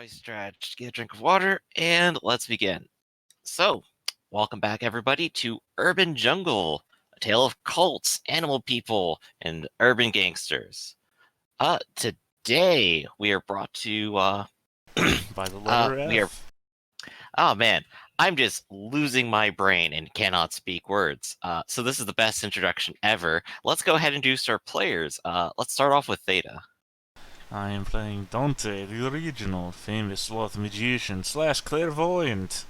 I stretch, get a drink of water, and let's begin. So, welcome back, everybody, to Urban Jungle, a tale of cults, animal people, and urban gangsters. Today we are brought to By the letter we are. F. Oh man, I'm just losing my brain and cannot speak words. So this is the best introduction ever. Let's go ahead and introduce our players. Let's start off with Theta. I am playing Dante, the original famous sloth magician / clairvoyant.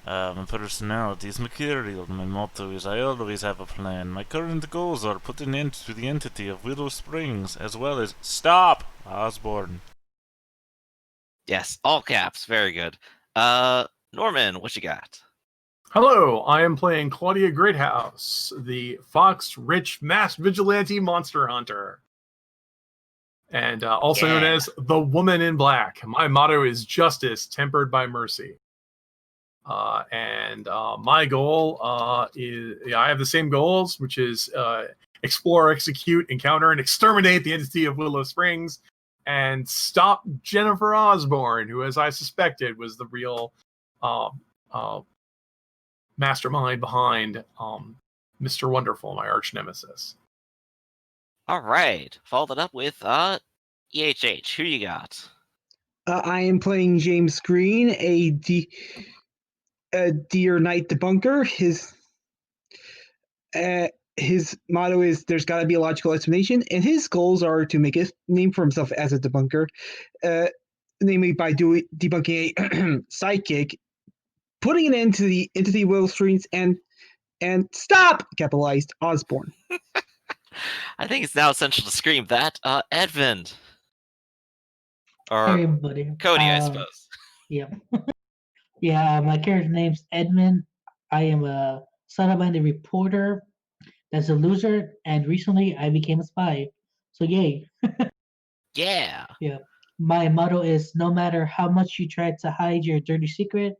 My personality is mercurial. My motto is I always have a plan. My current goals are put an end to the entity of Willow Springs, as well as stop Osborne. Yes, all caps. Very good. Norman, what you got? Hello, I am playing Claudia Greathouse, the Fox Rich Mass Vigilante Monster Hunter. And also known as the Woman in Black. My motto is justice tempered by mercy. My goal is, I have the same goals, which is explore, execute, encounter, and exterminate the entity of Willow Springs and stop Jennifer Osborne, who, as I suspected, was the real mastermind behind Mr. Wonderful, my arch nemesis. All right, followed up with EHH. Who you got? I am playing James Green, a Deer Knight debunker. His motto is "There's got to be a logical explanation," and his goals are to make a name for himself as a debunker, namely by debunking a sidekick, putting an end to the entity Willow Springs, and stop capitalized Osborne. I think it's now essential to scream that. Edmund. Or Hey, everybody. Cody, I suppose. Yep. Yeah, my character name's Edmund. I am a son-of-minded reporter that's a loser, and recently I became a spy. So yay. Yeah. Yeah. My motto is no matter how much you try to hide your dirty secret,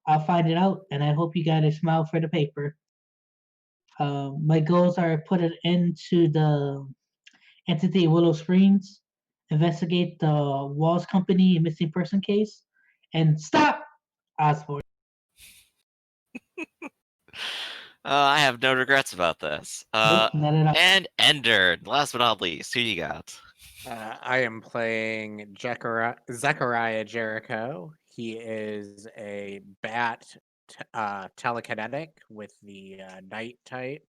I'll find it out, and I hope you got a smile for the paper. My goals are put an end to the entity Willow Springs, investigate the Walls Company missing person case, and stop Osborne. I have no regrets about this. Nope, not at all. And Ender, last but not least, who you got? I am playing Zechariah Jericho. He is a bat telekinetic with the night type.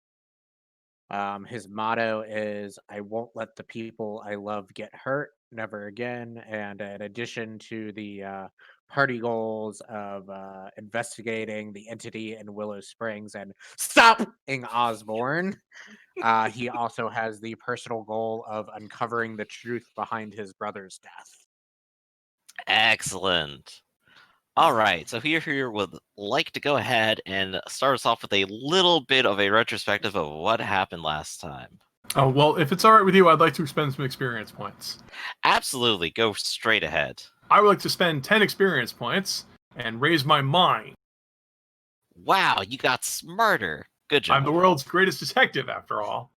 His motto is I won't let the people I love get hurt, never again. And in addition to the party goals of investigating the entity in Willow Springs and stopping Osborne, he also has the personal goal of uncovering the truth behind his brother's death. Excellent. All right, so here would like to go ahead and start us off with a little bit of a retrospective of what happened last time. Oh, well, if it's all right with you, I'd like to spend some experience points. Absolutely, go straight ahead. I would like to spend 10 experience points and raise my mind. Wow, you got smarter. Good job. I'm the world's greatest detective, after all.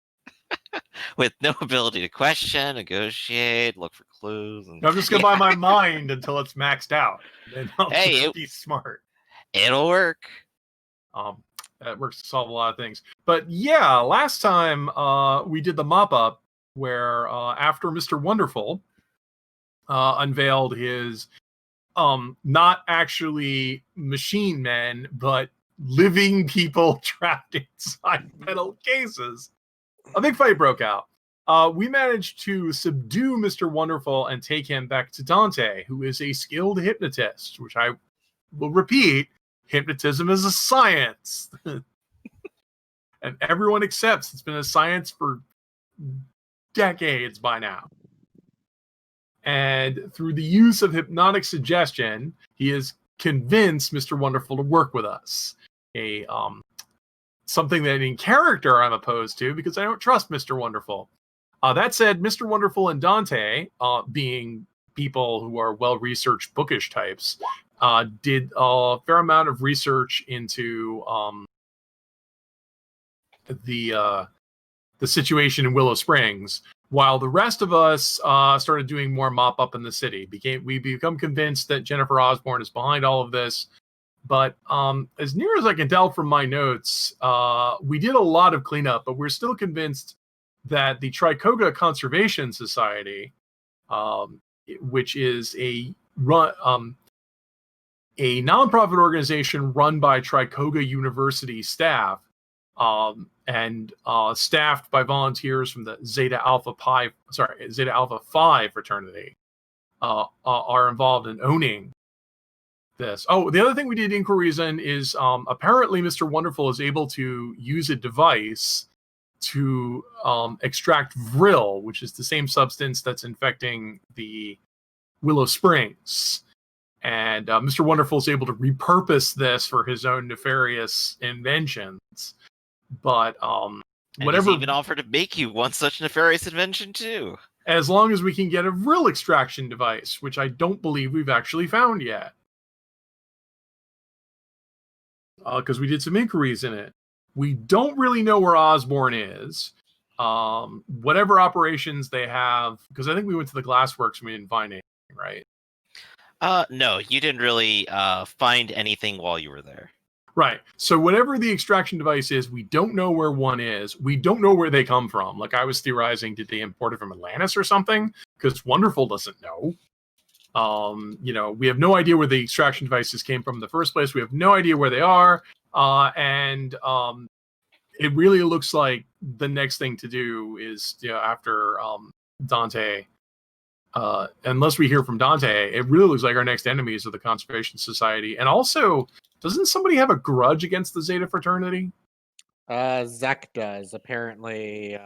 With no ability to question, negotiate, look for clues. And... No, I'm just going to buy my mind until it's maxed out. Then I'll just be smart. It'll work. That works to solve a lot of things. But yeah, last time we did the mop-up where after Mr. Wonderful unveiled his not actually machine men, but living people trapped inside metal cases, a big fight broke out. We managed to subdue Mr. Wonderful and take him back to Dante, who is a skilled hypnotist, which I will repeat, hypnotism is a science. And everyone accepts it's been a science for decades by now. And through the use of hypnotic suggestion, he has convinced Mr. Wonderful to work with us. Something that in character I'm opposed to because I don't trust Mr. Wonderful. That said, Mr. Wonderful and Dante, being people who are well-researched bookish types, did a fair amount of research into the situation in Willow Springs, while the rest of us started doing more mop up in the city. We become convinced that Jennifer Osborne is behind all of this. But as near as I can tell from my notes, we did a lot of cleanup, but we're still convinced that the Tricoga Conservation Society, which is a nonprofit organization run by Tricoga University staff, and staffed by volunteers from the Zeta Alpha Phi fraternity, are involved in owning this. Oh, the other thing we did inquiries in is apparently Mr. Wonderful is able to use a device to extract vril, which is the same substance that's infecting the Willow Springs. And Mr. Wonderful is able to repurpose this for his own nefarious inventions. But And whatever, he's even offered to make you one such nefarious invention too. as long as we can get a vril extraction device, which I don't believe we've actually found yet. Because we did some inquiries in it. We don't really know where Osborne is. Whatever operations they have, because I think we went to the Glassworks and we didn't find anything, right? No, you didn't really find anything while you were there. Right. So whatever the extraction device is, we don't know where one is. We don't know where they come from. Like I was theorizing, did they import it from Atlantis or something? Because Wonderful doesn't know. We have no idea where the extraction devices came from in the first place. We have no idea where they are. And it really looks like the next thing to do is, after Dante, unless we hear from Dante, it really looks like our next enemies are the Conservation Society. And also, doesn't somebody have a grudge against the Zeta fraternity? Zek does. Apparently,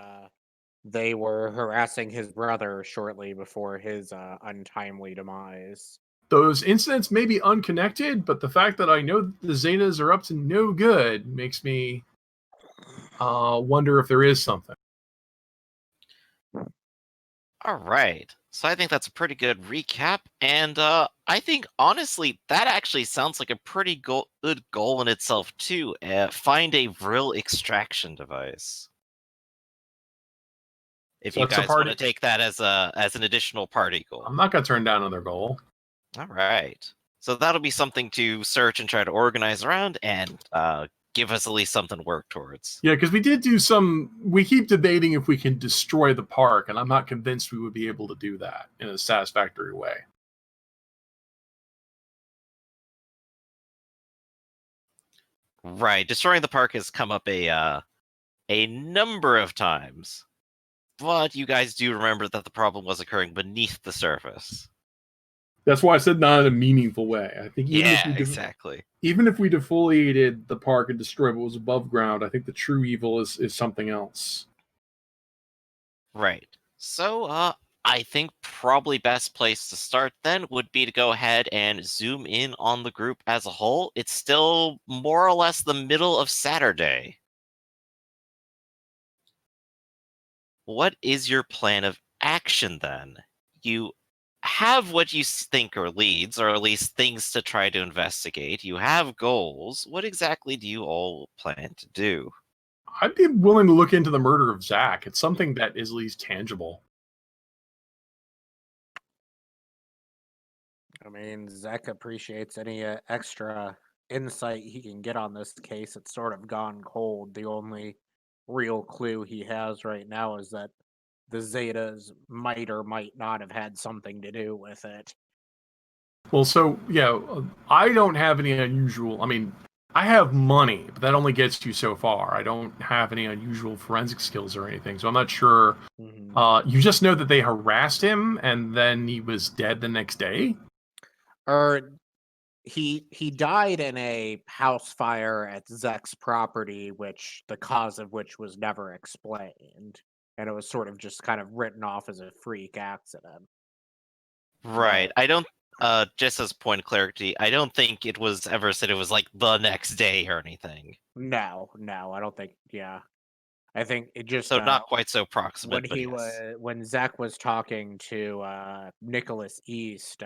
they were harassing his brother shortly before his untimely demise. Those incidents may be unconnected, but the fact that I know that the Zetas are up to no good makes me wonder if there is something. All right. So I think that's a pretty good recap. And I think, honestly, that actually sounds like a pretty good goal in itself, too. Find a vril extraction device. If So you it's a guys want party- to take that as an additional party goal. I'm not going to turn down another goal. All right. So that'll be something to search and try to organize around and give us at least something to work towards. Yeah, because we keep debating if we can destroy the park, and I'm not convinced we would be able to do that in a satisfactory way. Right. Destroying the park has come up a number of times. But you guys do remember that the problem was occurring beneath the surface. That's why I said not in a meaningful way. I think Exactly. even if we defoliated the park and destroyed what was above ground, I think the true evil is something else. Right. So, I think probably best place to start then would be to go ahead and zoom in on the group as a whole. It's still more or less the middle of Saturday. What is your plan of action then? You have what you think are leads, or at least things to try to investigate. You have goals. What exactly do you all plan to do? I'd be willing to look into the murder of Zach. It's something that is at least tangible. I mean, Zek appreciates any extra insight he can get on this case. It's sort of gone cold. The only real clue he has right now is that the Zetas might or might not have had something to do with it. Well, so, yeah, I don't have any unusual... I mean, I have money, but that only gets you so far. I don't have any unusual forensic skills or anything, so I'm not sure. You just know that they harassed him, and then he was dead the next day? He died in a house fire at Zek's property, which the cause of which was never explained, and it was sort of just kind of written off as a freak accident. Right. I don't, just as point of clarity, I don't think it was ever said it was like the next day or anything. No, I don't think. Yeah, I think it just So not quite so proximate, but yes. when Zek was talking to Nicholas East.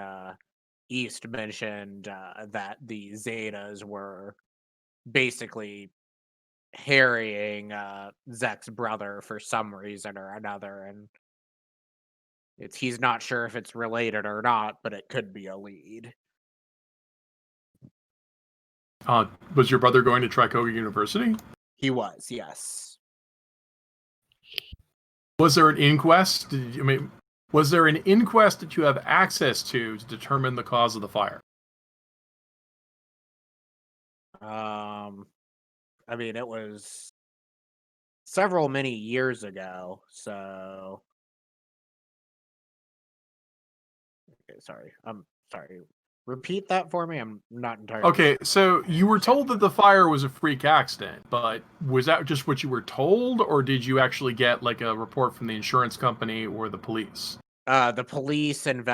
East mentioned that the Zetas were basically harrying Zek's brother for some reason or another, and He's not sure if it's related or not, but it could be a lead. Was your brother going to Tricoga University? He was, yes. Was there an inquest? Was there an inquest that you have access to determine the cause of the fire? I mean, it was many years ago, so. Okay, sorry. I'm sorry. Repeat that for me. I'm not entirely Okay, sure. so you were told that the fire was a freak accident, but was that just what you were told, or did you actually get like a report from the insurance company or the police? The police and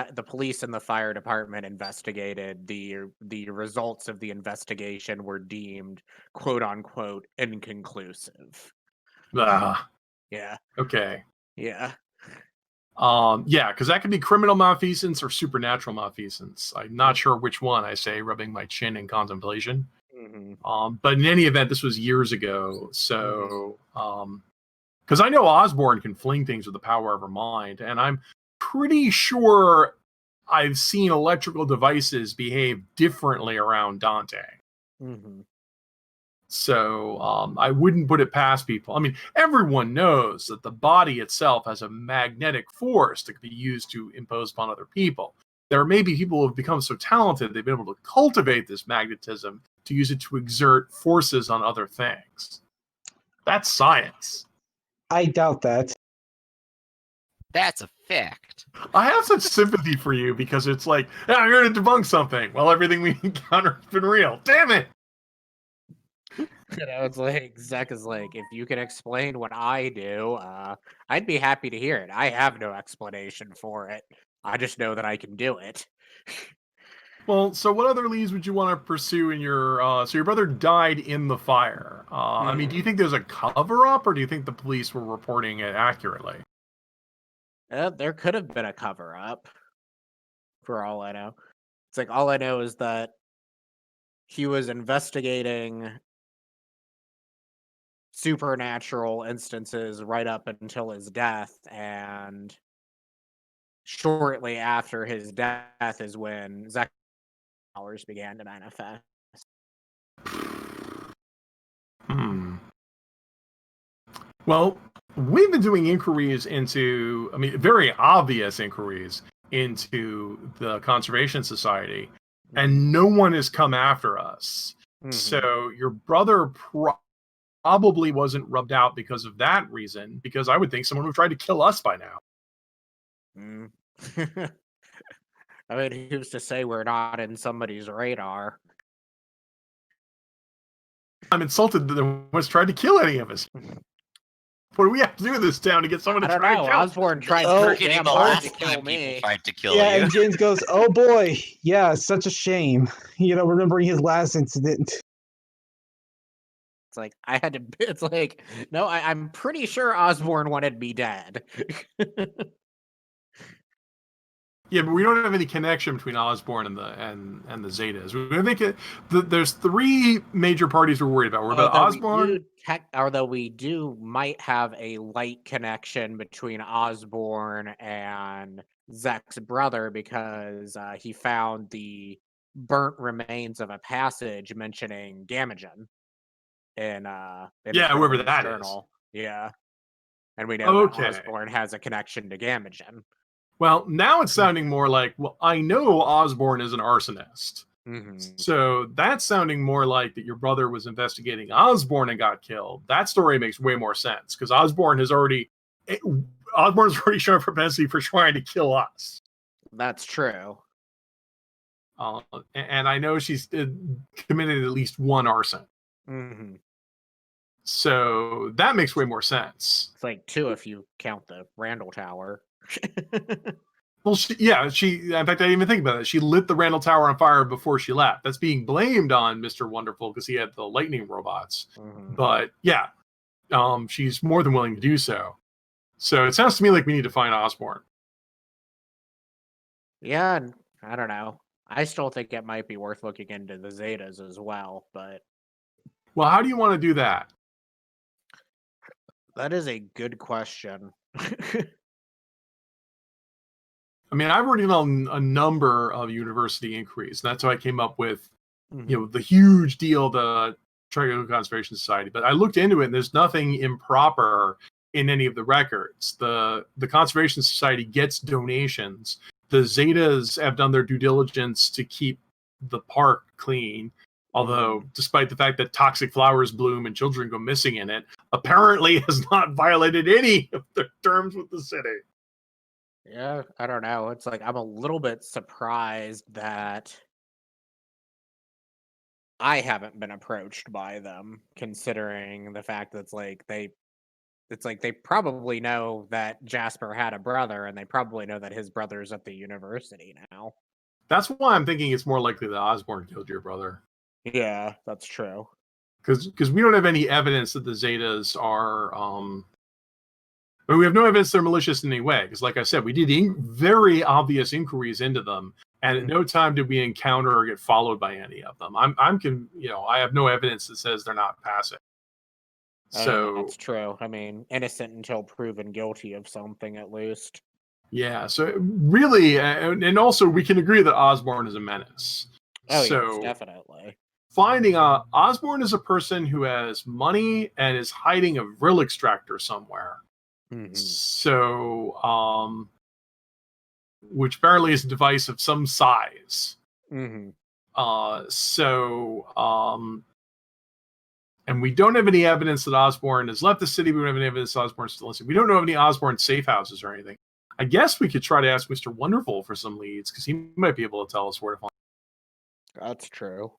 the fire department investigated. The results of the investigation were deemed "quote unquote" inconclusive. Ah, Yeah, okay. yeah. Yeah, because that could be criminal malfeasance or supernatural malfeasance. I'm not sure which one I say, rubbing my chin in contemplation. But in any event, this was years ago. So, because I know Osborne can fling things with the power of her mind, and I'm pretty sure I've seen electrical devices behave differently around Dante. So I wouldn't put it past people. I mean, everyone knows that the body itself has a magnetic force that can be used to impose upon other people. There may be people who have become so talented they've been able to cultivate this magnetism to use it to exert forces on other things. That's science. I doubt that. That's a fact. I have such sympathy for you because it's like, yeah, you're going to debunk something. Well, everything we encounter has been real. Damn it! It's like Zek is like, if you can explain what I do, I'd be happy to hear it. I have no explanation for it. I just know that I can do it. Well, so what other leads would you want to pursue in your? So your brother died in the fire. I mean, do you think there's a cover-up, or do you think the police were reporting it accurately? There could have been a cover-up, for all I know. It's like all I know is that he was investigating supernatural instances right up until his death, and shortly after his death is when Zach powers began to manifest. Well, we've been doing inquiries into, I mean, very obvious inquiries into the Conservation Society, and no one has come after us. So your brother probably wasn't rubbed out because of that reason, because I would think someone would have tried to kill us by now. I mean, who's to say we're not in somebody's radar? I'm insulted that no one's tried to kill any of us. What do we have to do in this town to get someone to I don't try know. to kill us? Osborne tried You're to getting damn the hard last to kill time people me. tried to kill Yeah, you. and James goes, "Oh boy, yeah, such a shame." You know, remembering his last incident. It's like I had to. It's like no, I'm pretty sure Osborne wanted me dead. Yeah, but we don't have any connection between Osborne and the Zetas. I think there's three major parties we're worried about. We're about Osborne. Although we might have a light connection between Osborne and Zek's brother because he found the burnt remains of a passage mentioning Gamagen in Yeah, the whoever Prohibition that journal. Yeah, and we know that Osborne has a connection to Gamagen. Well, now it's sounding more like, well, I know Osborne is an arsonist. So that's sounding more like that your brother was investigating Osborne and got killed. That story makes way more sense because Osborne's already shown a propensity for trying to kill us. That's true. And I know she's committed at least one arson. So that makes way more sense. It's like two if you count the Randall Tower. Well, in fact, I didn't even think about it. She lit the Randall Tower on fire before she left. That's being blamed on Mr. Wonderful because he had the lightning robots. But yeah, she's more than willing to do so. So it sounds to me like we need to find Osborne. Yeah, I don't know. I still think it might be worth looking into the Zetas as well, but... Well, how do you want to do that? That is a good question. I mean, I've already done a number of university inquiries. And that's how I came up with, the huge deal, the Triangle Conservation Society. But I looked into it, and there's nothing improper in any of the records. The Conservation Society gets donations. The Zetas have done their due diligence to keep the park clean. Although, despite the fact that toxic flowers bloom and children go missing in it, apparently has not violated any of their terms with the city. Yeah, I don't know. It's like I'm a little bit surprised that I haven't been approached by them, considering the fact that they probably know that Jasper had a brother, and they probably know that his brother's at the university now. That's why I'm thinking it's more likely that Osborn killed your brother. Yeah, that's true. Because we don't have any evidence that the Zetas are. We have no evidence they're malicious in any way. Because, like I said, we did very obvious inquiries into them, and at no time did we encounter or get followed by any of them. I have no evidence that says they're not passive. So that's true. I mean, innocent until proven guilty of something, at least. Yeah. So really, and also we can agree that Osborn is a menace. Oh, so yes, definitely. Finding Osborn is a person who has money and is hiding a vril extractor somewhere. So, which apparently is a device of some size. And we don't have any evidence that Osborn has left the city. We don't have any evidence that Osborn's still listening. We don't know of any Osborn safe houses or anything. I guess we could try to ask Mr. Wonderful for some leads, because he might be able to tell us where to find. That's true.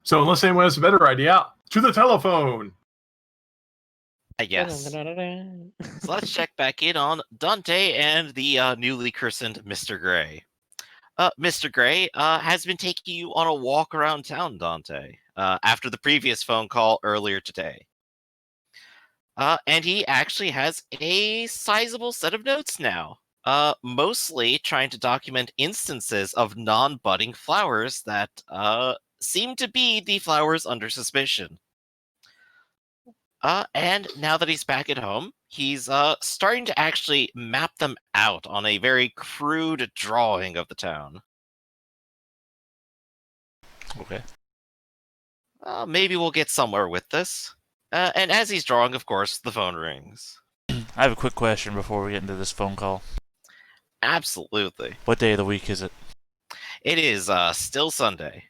So unless anyone has a better idea, to the telephone. I guess. So let's check back in on Dante and the newly christened Mr. Gray. Mr. Gray has been taking you on a walk around town, Dante, after the previous phone call earlier today. And he actually has a sizable set of notes now, mostly trying to document instances of non-budding flowers that seem to be the flowers under suspicion. And now that he's back at home, he's starting to actually map them out on a very crude drawing of the town. Okay. Maybe we'll get somewhere with this. And as he's drawing, of course, the phone rings. I have a quick question before we get into this phone call. Absolutely. What day of the week is it? It is still Sunday.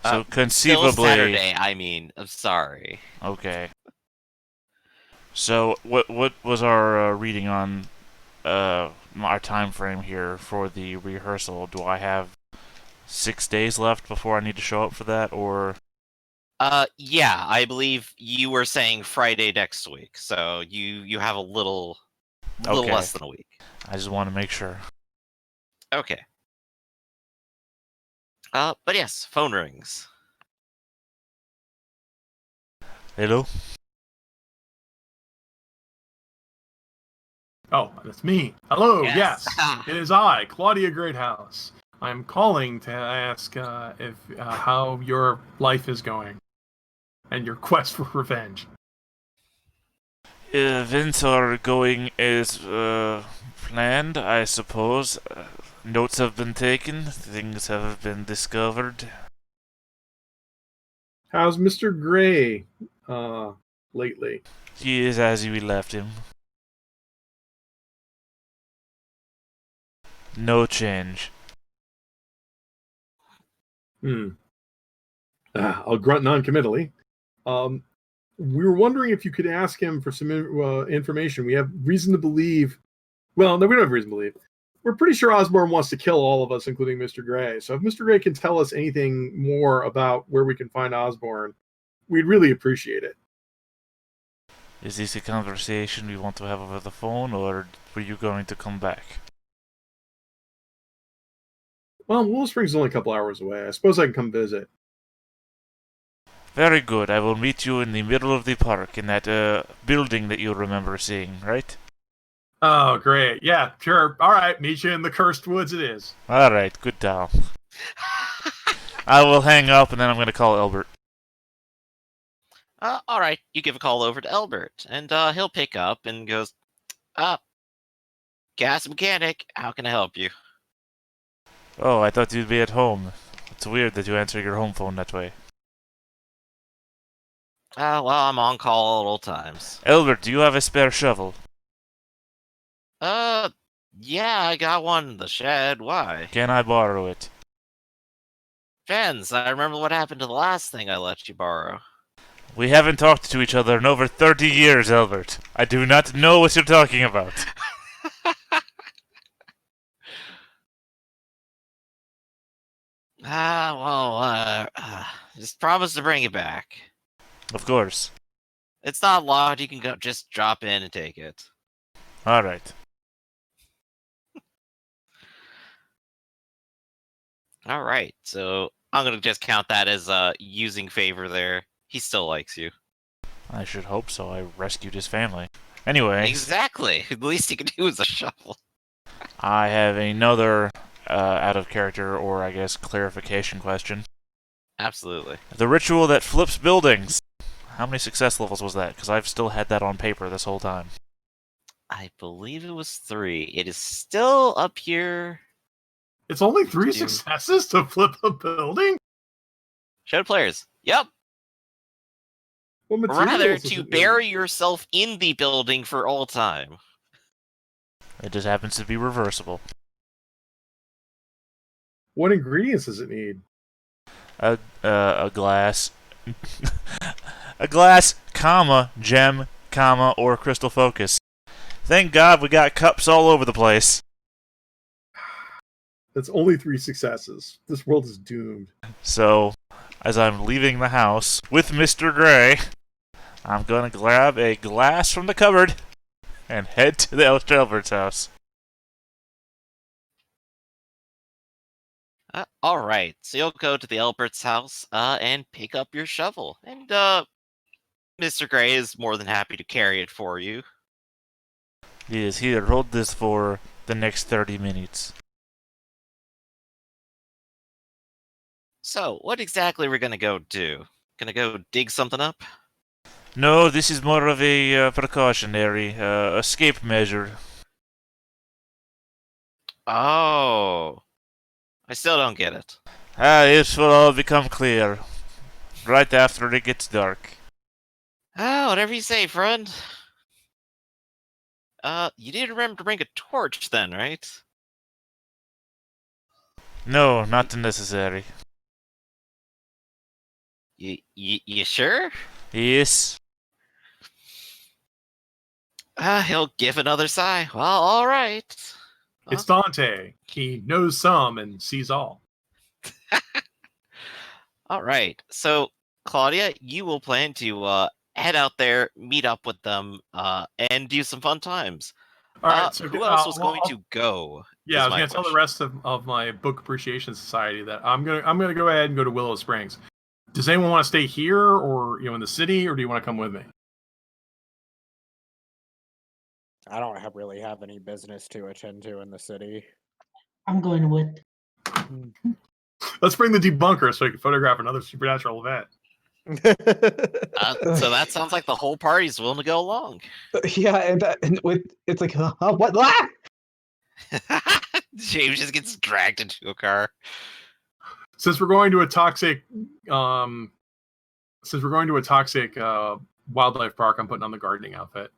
So conceivably... Still Saturday, I mean. I'm sorry. Okay. So what was our reading on our time frame here for the rehearsal? Do I have 6 days left before I need to show up for that, or... Yeah, I believe you were saying Friday next week, so you have a little less than a week. I just want to make sure. Okay. But yes, phone rings. Hello? Oh, that's me. Hello, Yes. yes. It is I, Claudia Greathouse. I'm calling to ask if how your life is going and your quest for revenge. Events are going as planned, I suppose. Notes have been taken, things have been discovered. How's Mr. Gray lately? He is as we left him. No change. I'll grunt non-committally. We were wondering if you could ask him for some information. We have reason to believe... Well, no, we don't have reason to believe. We're pretty sure Osborn wants to kill all of us, including Mr. Gray. So if Mr. Gray can tell us anything more about where we can find Osborn, we'd really appreciate it. Is this a conversation we want to have over the phone, or were you going to come back? Well, Willow Springs is only a couple hours away. I suppose I can come visit. Very good. I will meet you in the middle of the park in that building that you remember seeing, right? Oh, great. Yeah, sure. All right, meet you in the Cursed Woods it is. All right, good dial. I will hang up, and then I'm going to call Albert. All right, you give a call over to Elbert, and he'll pick up and goes, gas mechanic, how can I help you? Oh, I thought you'd be at home. It's weird that you answer your home phone that way. Well, I'm on call at all times. Albert, do you have a spare shovel? Uh, yeah, I got one in the shed. Why? Can I borrow it? Depends. I remember what happened to the last thing I let you borrow. We haven't talked to each other in over 30 years, Albert. I do not know what you're talking about. Just promise to bring it back. Of course. It's not locked. You can go just drop in and take it. Alright. All right. So I'm gonna just count that as using favor there. He still likes you. I should hope so. I rescued his family. Anyway, Exactly. The least he can do is a shovel. I have another out of character, or I guess clarification question. Absolutely. The ritual that flips buildings. How many success levels was that? Because I've still had that on paper this whole time. I believe it was 3. It is still up here. It's only 3 Dude. successes to flip a building? Show to players. Yep. What Or rather, materials does to it bury need? yourself in the building for all time. It just happens to be reversible. What ingredients does it need? A glass. A glass, comma, gem, comma, or crystal focus. Thank God we got cups all over the place. That's only 3 successes. This world is doomed. So, as I'm leaving the house with Mr. Gray, I'm gonna grab a glass from the cupboard and head to the Albert's house. All right. So you'll go to the Albert's house and pick up your shovel. And Mr. Gray is more than happy to carry it for you. Yes, here, hold this for the next 30 minutes. So, what exactly are we gonna go do? Gonna go dig something up? No, this is more of a precautionary escape measure. Oh. I still don't get it. It will all become clear right after it gets dark. Whatever you say, friend. You did remember to bring a torch then, right? No, not necessary. You sure? Yes. He'll give another sigh. Well, all right. It's Dante. He knows some and sees all. All right. So, Claudia, you will plan to head out there, meet up with them, and do some fun times. All right. So Who else was going to go? Yeah, I is was my going to tell the question. rest of my book appreciation society that I'm gonna go ahead and go to Willow Springs. Does anyone want to stay here, or in the city, or do you want to come with me? I don't really have any business to attend to in the city. I'm going with. Let's bring the debunker so he can photograph another supernatural event. So that sounds like the whole party's willing to go along. Yeah, and with it's like, what? James just gets dragged into a car. Since we're going to a toxic, wildlife park, I'm putting on the gardening outfit.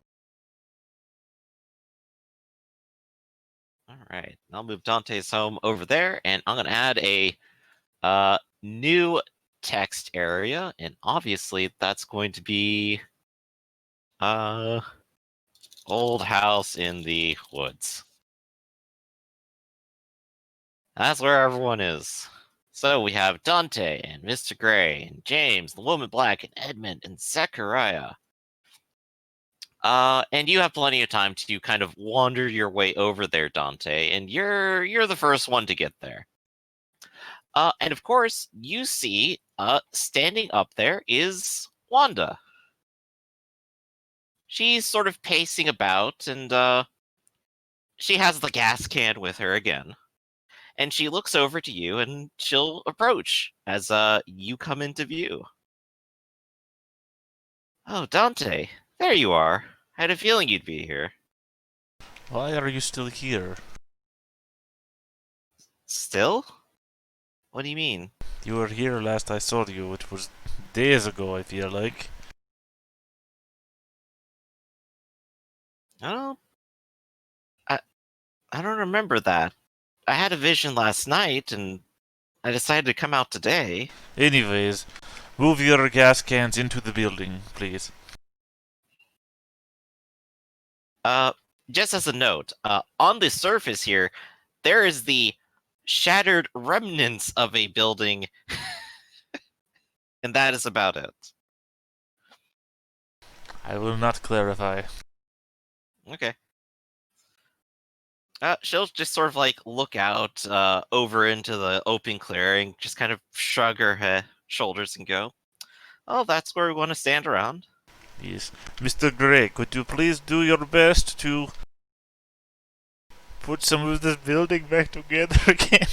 All right, I'll move Dante's home over there, and I'm gonna add a new text area, and obviously that's going to be old house in the woods. That's where everyone is. So we have Dante and Mr. Gray and James, the Woman Black, and Edmund and Zechariah. And you have plenty of time to kind of wander your way over there, Dante, and you're the first one to get there. And of course, you see, standing up there is Wanda. She's sort of pacing about, and she has the gas can with her again. And she looks over to you, and she'll approach as you come into view. Oh, Dante, there you are. I had a feeling you'd be here. Why are you still here? Still? What do you mean? You were here last I saw you, which was days ago, I feel like. I don't. I don't remember that. I had a vision last night, and I decided to come out today. Anyways, move your gas cans into the building, please. Uh, just as a note, on the surface here, there is the shattered remnants of a building, and that is about it. I will not clarify. Okay. She'll just sort of like look out over into the open clearing, just kind of shrug her shoulders and go, "Oh, that's where we want to stand around." Yes. Mr. Gray, could you please do your best to put some of this building back together again?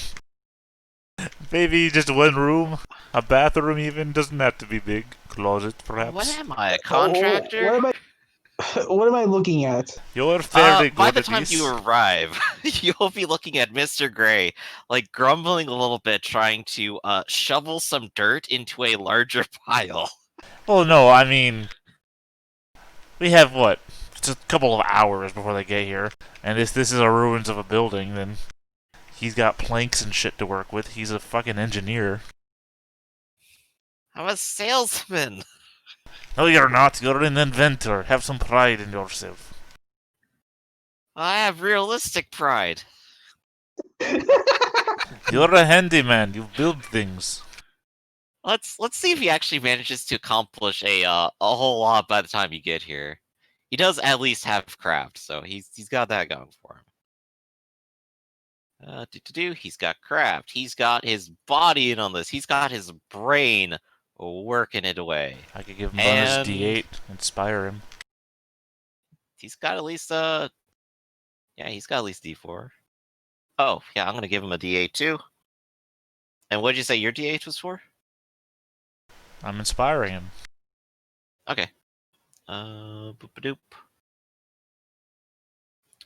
Maybe just one room, a bathroom even, doesn't have to be big. Closet, perhaps. What am I, a contractor? What am I looking at? You're fairly By good the at time this. you arrive, you'll be looking at Mr. Gray, like grumbling a little bit, trying to shovel some dirt into a larger pile. Well, no, I mean, we have what? It's a couple of hours before they get here, and if this is a ruins of a building, then he's got planks and shit to work with. He's a fucking engineer. I'm a salesman. No, you're not. You're an inventor. Have some pride in yourself. I have realistic pride. You're a handyman. You build things. Let's see if he actually manages to accomplish a whole lot by the time you get here. He does at least have craft, so he's got that going for him. He's got craft. He's got his body in on this. He's got his brain working it away. I could give him And- bonus D8, inspire him. He's got at least he's got at least D4. Oh, yeah, I'm gonna give him a D8 too. And what did you say your D8 was for? I'm inspiring him. Okay. Boop-a-doop.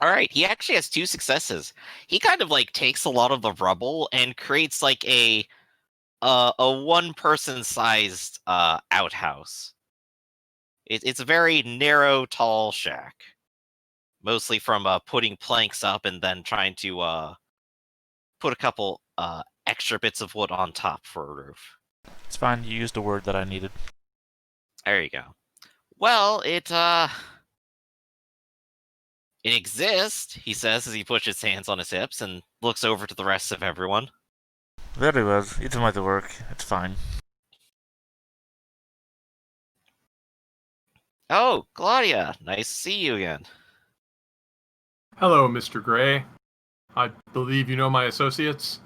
All right, he actually has 2 successes. He kind of like takes a lot of the rubble and creates like a one-person sized outhouse. It's a very narrow, tall shack, mostly from putting planks up and then trying to put a couple extra bits of wood on top for a roof. It's fine. You used a word that I needed. There you go. Well, it exists, he says as he puts his hands on his hips and looks over to the rest of everyone. Very well. It might work. It's fine. Oh, Claudia, nice to see you again. Hello, Mr. Gray. I believe you know my associates.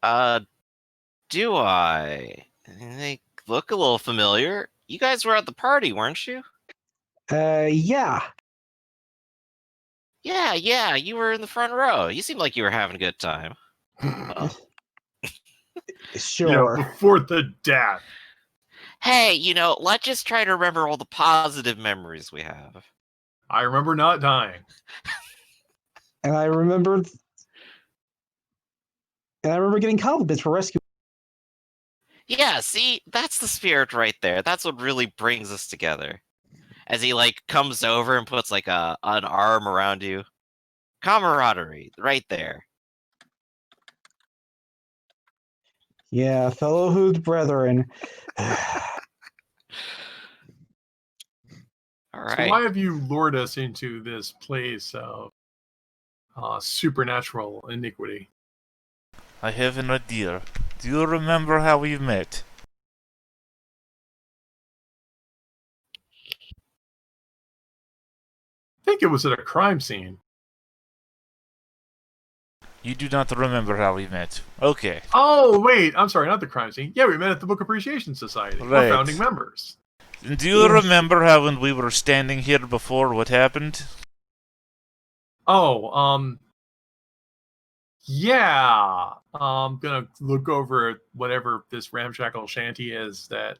Do I? They look a little familiar. You guys were at the party, weren't you? Yeah. Yeah, you were in the front row. You seemed like you were having a good time. Oh. Sure. Before the death. Hey, let's just try to remember all the positive memories we have. I remember not dying. And I remember getting compliments for rescuing. Yeah, see, that's the spirit right there. That's what really brings us together. As he comes over and puts an arm around you. Camaraderie, right there. Yeah, fellowhood brethren. All So right. why have you lured us into this place of supernatural iniquity? I have an idea. Do you remember how we met? I think it was at a crime scene. You do not remember how we met. Okay. Oh, wait. I'm sorry, not the crime scene. Yeah, we met at the Book Appreciation Society. Right. We're founding members. And do you Yes. remember how when we were standing here before, what happened? Oh, yeah. I'm gonna look over at whatever this ramshackle shanty is that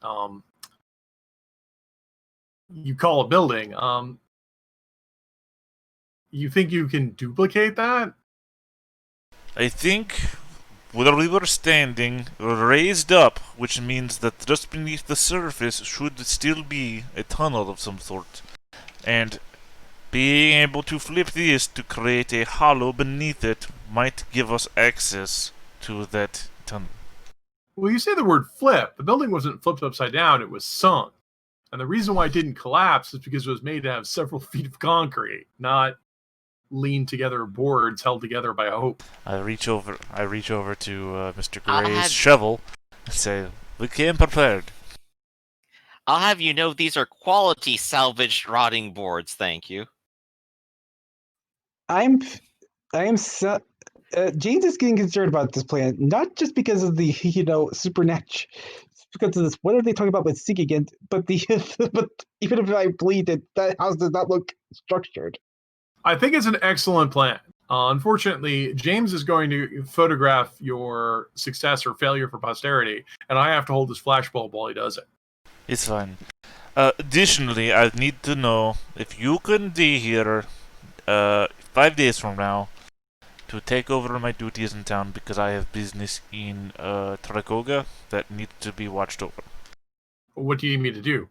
you call a building. You think you can duplicate that? I think where we were standing, raised up, which means that just beneath the surface should still be a tunnel of some sort. And being able to flip this to create a hollow beneath it might give us access to that tunnel. Well, you say the word flip. The building wasn't flipped upside down, it was sunk. And the reason why it didn't collapse is because it was made to have several feet of concrete, not lean together boards held together by a hope. I reach over to Mr. I'll Gray's have- shovel and say, "We came prepared." I'll have you know these are quality salvaged rotting boards, thank you. I am so. James is getting concerned about this plan, not just because of the supernatural, because of this. What are they talking about with Sig again? But but even if I believe that house does not look structured. I think it's an excellent plan. Unfortunately, James is going to photograph your success or failure for posterity, and I have to hold this flashbulb while he does it. It's fine. Additionally, I need to know if you can be here 5 days from now to take over my duties in town because I have business in Trakoga that needs to be watched over. What do you need me to do?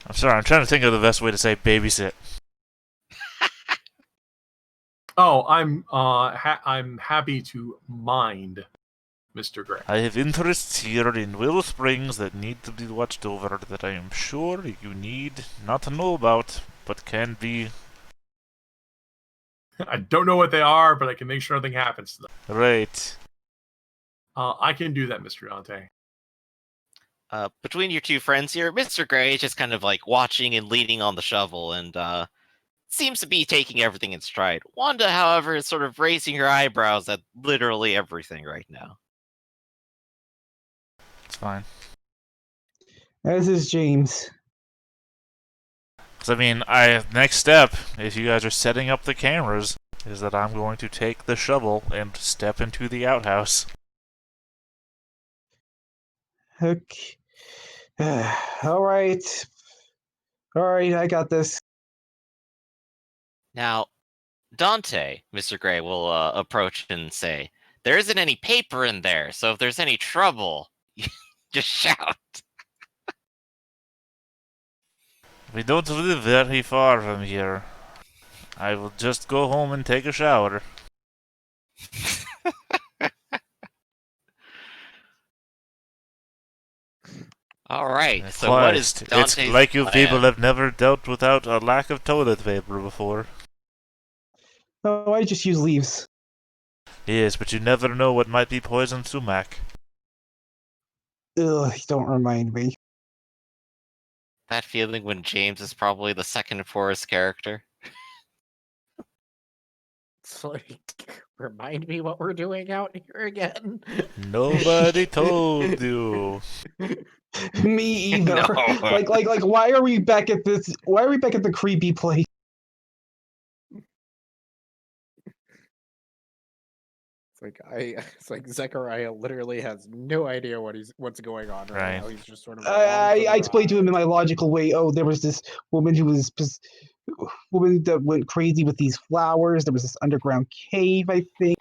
I'm sorry, I'm trying to think of the best way to say babysit. Oh, I'm happy to mind, Mr. Gray. I have interests here in Willow Springs that need to be watched over that I am sure you need not to know about, but can be I don't know what they are, but I can make sure nothing happens to them. right. I can do that, Mr. Dante. Between your two friends here, Mr. Gray is just kind of like watching and leaning on the shovel and seems to be taking everything in stride. Wanda, however, is sort of raising her eyebrows at literally everything right now. It's fine. As is James. Because, I mean, next step, if you guys are setting up the cameras, is that I'm going to take the shovel and step into the outhouse. Okay. All right. All right, I got this. Now, Dante, Mr. Gray will approach and say, "There isn't any paper in there, so if there's any trouble, just shout." We don't live very far from here. I will just go home and take a shower. All right. So what is Christ, Dante's it's like you plan? people have never dealt without a lack of toilet paper before. No, I just use leaves. Yes, but you never know what might be poison sumac. Ugh, don't remind me. That feeling when James is probably the second poorest character. It's like, remind me what we're doing out here again. Nobody told you. Me either. No. Like, why are we back at this? Why are we back at the creepy place? It's like Zechariah literally has no idea what's going on Right. now. He's just sort of. I explained to him in my logical way. Oh, there was this woman who was woman that went crazy with these flowers. There was this underground cave, I think.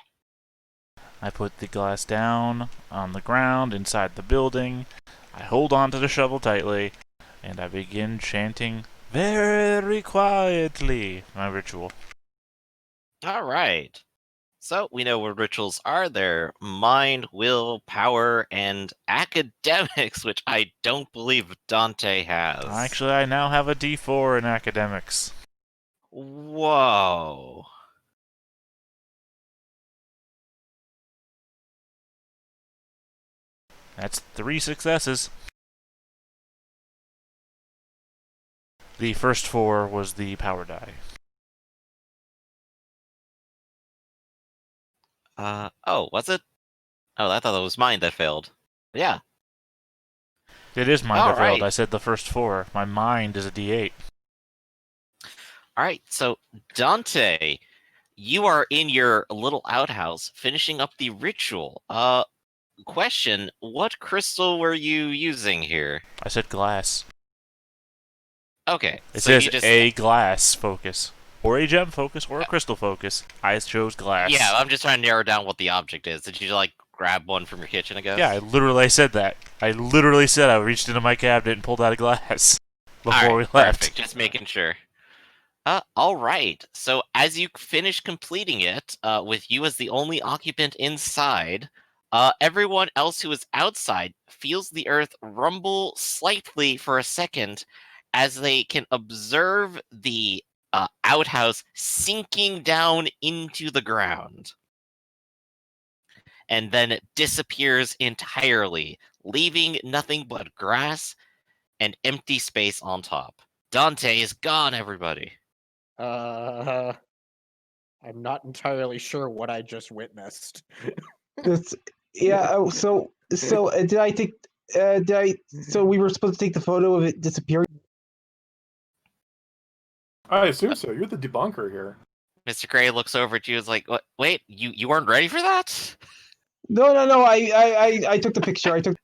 I put the glass down on the ground inside the building. I hold on to the shovel tightly, and I begin chanting very quietly my ritual. All right. So we know what rituals are. They're mind, will, power, and academics, which I don't believe Dante has. Actually, I now have a D4 in academics. Whoa. That's 3 successes. The first 4 was the power die. Oh, was it? Oh, I thought it was mine that failed. Yeah. It is mine All that failed. right. I said the first 4. My mind is a D8. All right. So, Dante, you are in your little outhouse finishing up the ritual. question, what crystal were you using here? I said glass. Okay, It so says you just... a glass focus, or a gem focus, or a crystal focus. I chose glass. Yeah, I'm just trying to narrow down what the object is. Did you, like, grab one from your kitchen, I guess? Yeah, I literally said that. I literally said I reached into my cabinet and pulled out a glass before we left. Perfect, just making sure. Alright, so as you finish completing it, with you as the only occupant inside, everyone else who is outside feels the earth rumble slightly for a second as they can observe the outhouse sinking down into the ground. And then it disappears entirely, leaving nothing but grass and empty space on top. Dante is gone, everybody. I'm not entirely sure what I just witnessed. That's, yeah. Did I take? Did I? So we were supposed to take the photo of it disappearing. I assume so. You're the debunker here. Mr. Gray looks over at you and is like, "What? Wait, you weren't ready for that?" No. I took the picture. I took.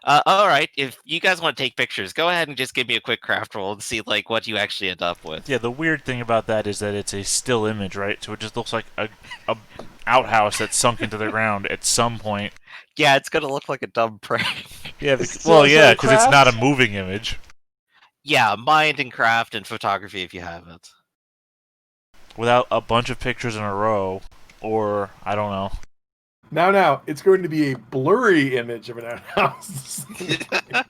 All right. If you guys want to take pictures, go ahead and just give me a quick craft roll and see like what you actually end up with. Yeah, the weird thing about that is that it's a still image, right? So it just looks like a outhouse that's sunk into the ground at some point. Yeah, it's gonna look like a dumb prank. Yeah, So yeah, because it's not a craft? moving image. Yeah, mind and craft and photography if you have it. Without a bunch of pictures in a row, or I don't know. Now, it's going to be a blurry image of an outhouse. And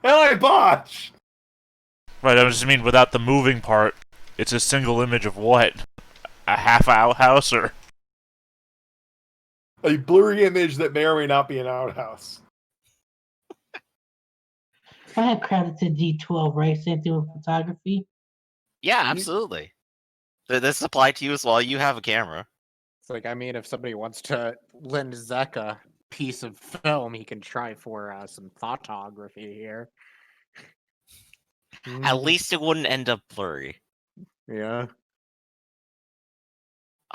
I botch! Right, I just mean without the moving part, it's a single image of what? A half outhouse, or A blurry image that may or may not be an outhouse. I had credit to D12, right? Same thing with photography. Yeah, absolutely. This applied to you as well. You have a camera. It's like, I mean, if somebody wants to lend Zek a piece of film, he can try for some photography here. At least it wouldn't end up blurry. Yeah.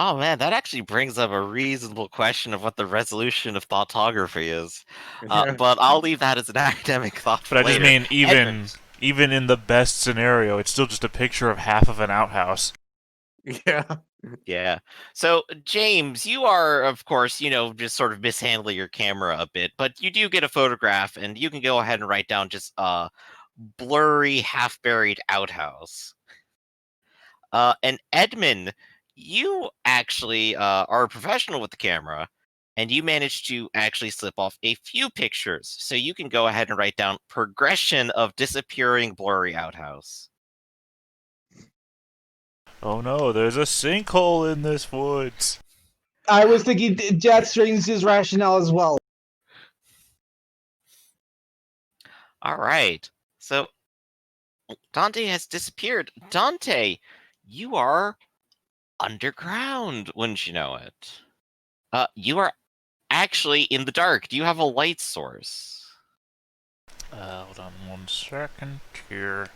Oh man, that actually brings up a reasonable question of what the resolution of thoughtography is. Yeah. But I'll leave that as an academic thought for but I later. just mean Edmund. even in the best scenario, it's still just a picture of half of an outhouse. Yeah. Yeah. So, James, you are, of course, just sort of mishandling your camera a bit, but you do get a photograph, and you can go ahead and write down just blurry, half-buried outhouse. And Edmund, you actually are a professional with the camera, and you managed to actually slip off a few pictures. So you can go ahead and write down progression of disappearing blurry outhouse. Oh no, there's a sinkhole in this woods. I was thinking Jet Strange's rationale as well. All right. So Dante has disappeared. Dante, you are underground, wouldn't you know it? You are actually in the dark. Do you have a light source? Hold on 1 second here.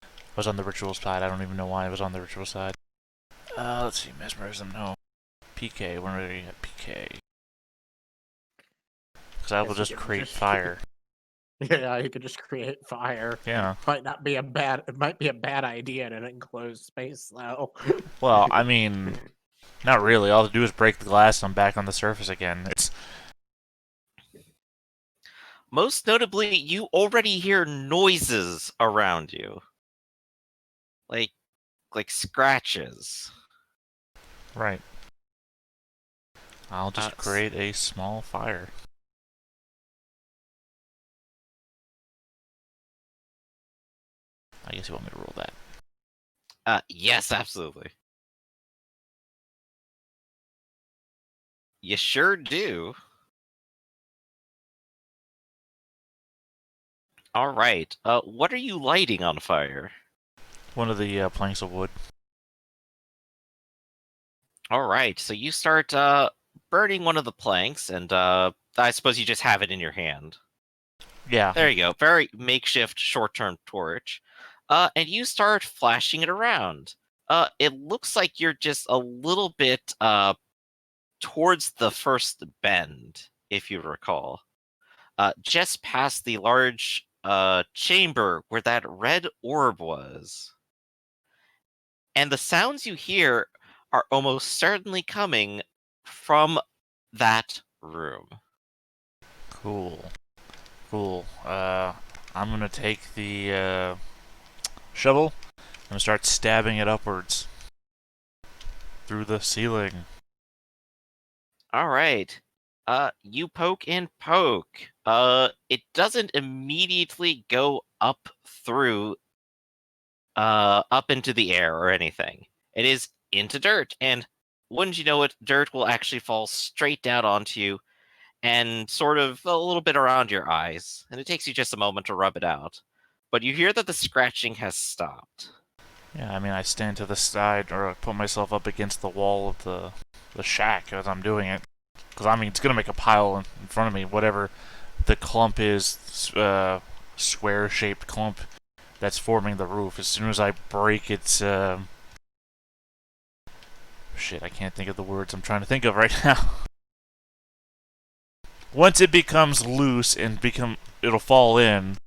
I was on the ritual side. I don't even know why I was on the ritual side. Let's see, mesmerism. No, PK. When are we at PK? Because I will Guess you just could create just- fire. Yeah, you could just create fire. Yeah. It might be a bad idea in an enclosed space though. Well, I mean, not really. All to do is break the glass and I'm back on the surface again. It's Most notably, you already hear noises around you. Like scratches. right. I'll just create a small fire. I guess you want me to roll that. Yes, absolutely. You sure do. All right. What are you lighting on fire? One of the planks of wood. All right. So you start burning one of the planks, and I suppose you just have it in your hand. Yeah. There you go. Very makeshift short-term torch. And you start flashing it around. It looks like you're just a little bit towards the first bend, if you recall, just past the large chamber where that red orb was. And the sounds you hear are almost certainly coming from that room. Cool. Cool. I'm gonna take the shovel and start stabbing it upwards through the ceiling. All right. You poke and poke. It doesn't immediately go up through, up into the air or anything. It is into dirt, and wouldn't you know it, dirt will actually fall straight down onto you and sort of a little bit around your eyes, and it takes you just a moment to rub it out. But you hear that the scratching has stopped. Yeah, I mean, I stand to the side or I put myself up against the wall of the shack as I'm doing it. Because, I mean, it's going to make a pile in front of me, whatever the clump is, square-shaped clump that's forming the roof. As soon as I break its, shit, I can't think of the words I'm trying to think of right now. Once it becomes loose and it'll fall in,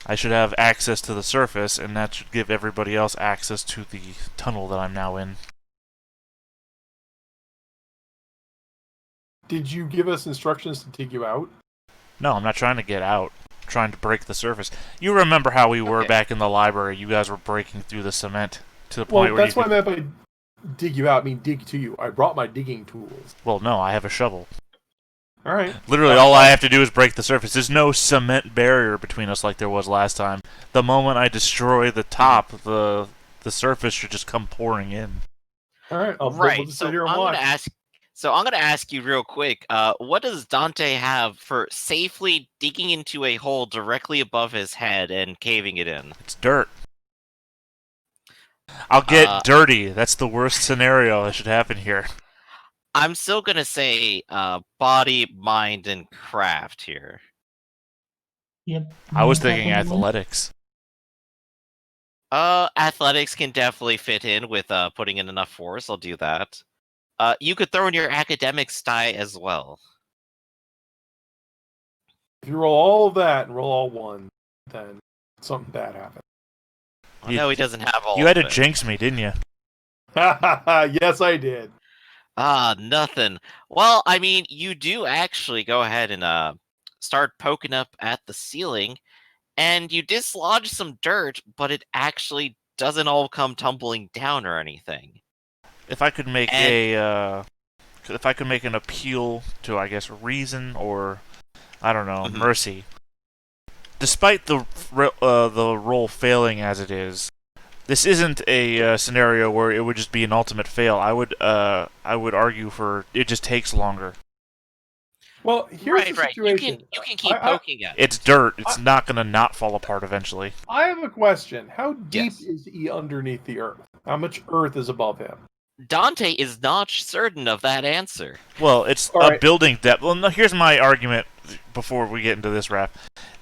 I should have access to the surface, and that should give everybody else access to the tunnel that I'm now in. Did you give us instructions to take you out? No, I'm not trying to get out. I'm trying to break the surface. You remember how we were back in the library. You guys were breaking through the cement to the point where that's what I meant by dig you out. I mean dig to you. I brought my digging tools. Well, no, I have a shovel. All right. Literally, all I have to do is break the surface. There's no cement barrier between us like there was last time. The moment I destroy the top, the surface should just come pouring in. All right. We'll Right. just So sit here and I'm watch. gonna ask you real quick. What does Dante have for safely digging into a hole directly above his head and caving it in? It's dirt. I'll get dirty. That's the worst scenario that should happen here. I'm still gonna say body, mind, and craft here. Yep. I was Definitely thinking one. athletics. Athletics can definitely fit in with putting in enough force. I'll do that. You could throw in your academics die as well. If you roll all of that and roll all one, then something bad happens. Oh, no, he doesn't have all. You had of to it. jinx me, didn't you? Yes, I did. Nothing. Well, I mean, you do actually go ahead and start poking up at the ceiling, and you dislodge some dirt, but it actually doesn't all come tumbling down or anything. If I could make if I could make an appeal to, I guess, reason or, I don't know, mercy. Despite the roll failing as it is, this isn't a scenario where it would just be an ultimate fail. I would argue for it just takes longer. Well, here's the Right. situation. You can keep poking at it. It's dirt. It's not gonna not fall apart eventually. I have a question. How deep Yes. is he underneath the earth? How much earth is above him? Dante is not certain of that answer. Well, it's All a right. building depth. Well, no, here's my argument before we get into this, Raph,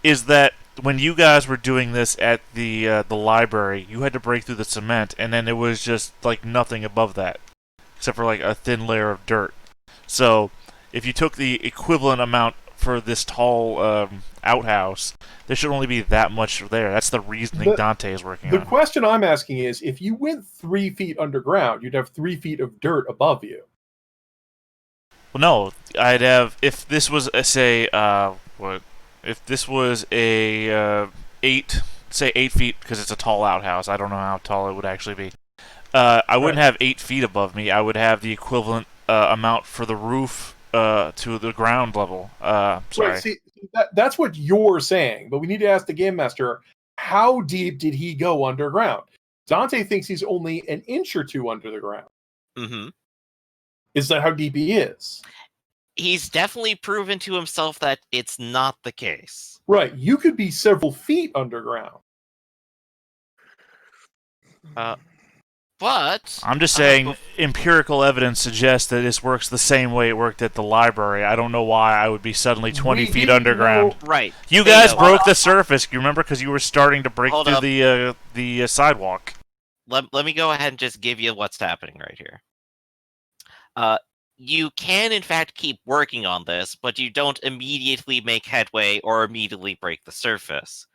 is that when you guys were doing this at the library, you had to break through the cement, and then it was just like nothing above that, except for like a thin layer of dirt. So, if you took the equivalent amount for this tall outhouse, there should only be that much there. That's the reasoning Dante is working The on. question I'm asking is, if you went 3 feet underground, you'd have 3 feet of dirt above you. Well, no, I'd have if this was say what if this was a 8 feet because it's a tall outhouse. I don't know how tall it would actually be. I wouldn't have 8 feet above me. I would have the equivalent amount for the roof to the ground level. Sorry. Right, see, that's what you're saying, but we need to ask the game master, how deep did he go underground? Dante thinks he's only an inch or two under the ground. Mm-hmm. Is that how deep he is? He's definitely proven to himself that it's not the case. Right, you could be several feet underground. But I'm just saying, empirical evidence suggests that this works the same way it worked at the library. I don't know why I would be suddenly 20 feet underground. right. You guys broke the surface. You remember, because you were starting to break through the sidewalk. Let me go ahead and just give you what's happening right here. you can in fact keep working on this, but you don't immediately make headway or immediately break the surface.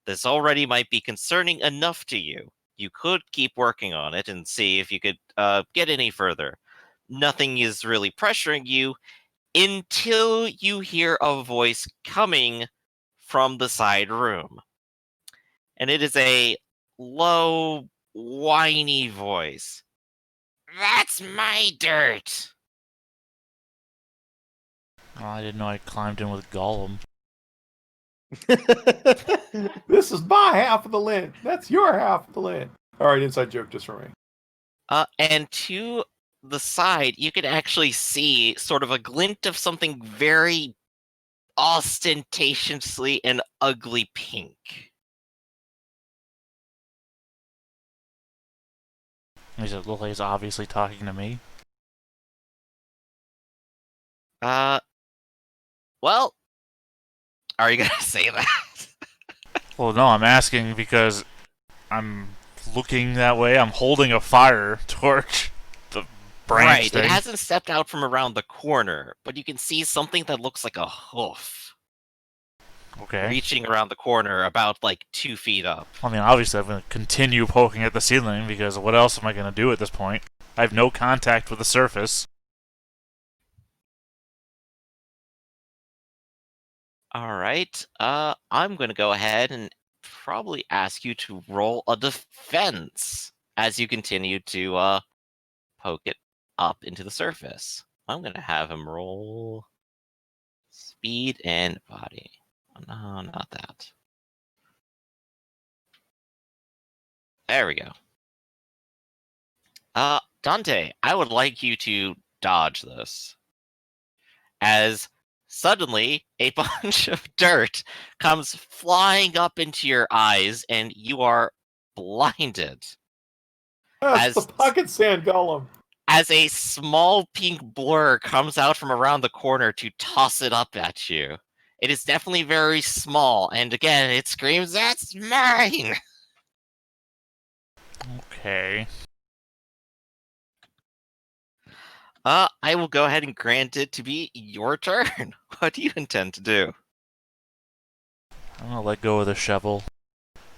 This already might be concerning enough to you. You could keep working on it and see if you could get any further. Nothing is really pressuring you until you hear a voice coming from the side room. And it is a low, whiny voice. That's my dirt! Oh, I didn't know I climbed in with Gollum. This is my half of the lid. That's your half of the lid. All right, inside joke just for me. And to the side, you can actually see sort of a glint of something very ostentatiously and ugly pink. Is it look like he's obviously talking to me? Well, are you gonna say that? Well, no, I'm asking because I'm looking that way. I'm holding a fire torch. The branch Right, thing. it hasn't stepped out from around the corner, but you can see something that looks like a hoof Okay. reaching around the corner about like 2 feet up. I mean, obviously, I'm going to continue poking at the ceiling because what else am I going to do at this point? I have no contact with the surface. All right. I'm going to go ahead and probably ask you to roll a defense as you continue to poke it up into the surface. I'm going to have him roll speed and body. Oh, no, not that. There we go. Dante, I would like you to dodge this. As suddenly a bunch of dirt comes flying up into your eyes and you are blinded. That's As the pocket sand golem. as a small pink blur comes out from around the corner to toss it up at you. It is definitely very small, and again, it screams, "That's mine!" Okay. I will go ahead and grant it to be your turn. What do you intend to do? I'm going to let go of the shovel.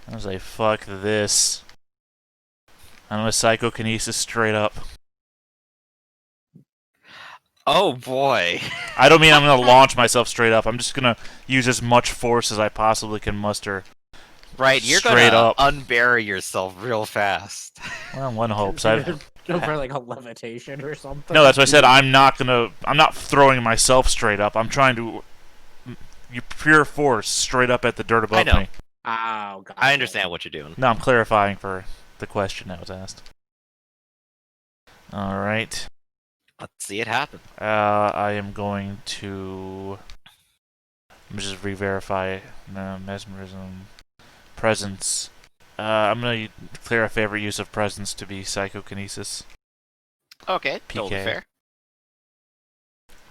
I was like, fuck this. I'm going to psychokinesis straight up. Oh boy. I don't mean I'm going to launch myself straight up. I'm just going to use as much force as I possibly can muster. Right, you're Straight gonna up. unbury yourself real fast. Well, one hopes. Go for like a levitation or something. No, that's what I said. I'm not throwing myself straight up. I'm trying to pure force straight up at the dirt above know. me. Oh, God. I understand what you're doing. No, I'm clarifying for the question that was asked. All right. Let's see it happen. I am going to just re-verify mesmerism, presence. I'm gonna declare a favorite use of presence to be psychokinesis. Okay, totally PK. fair.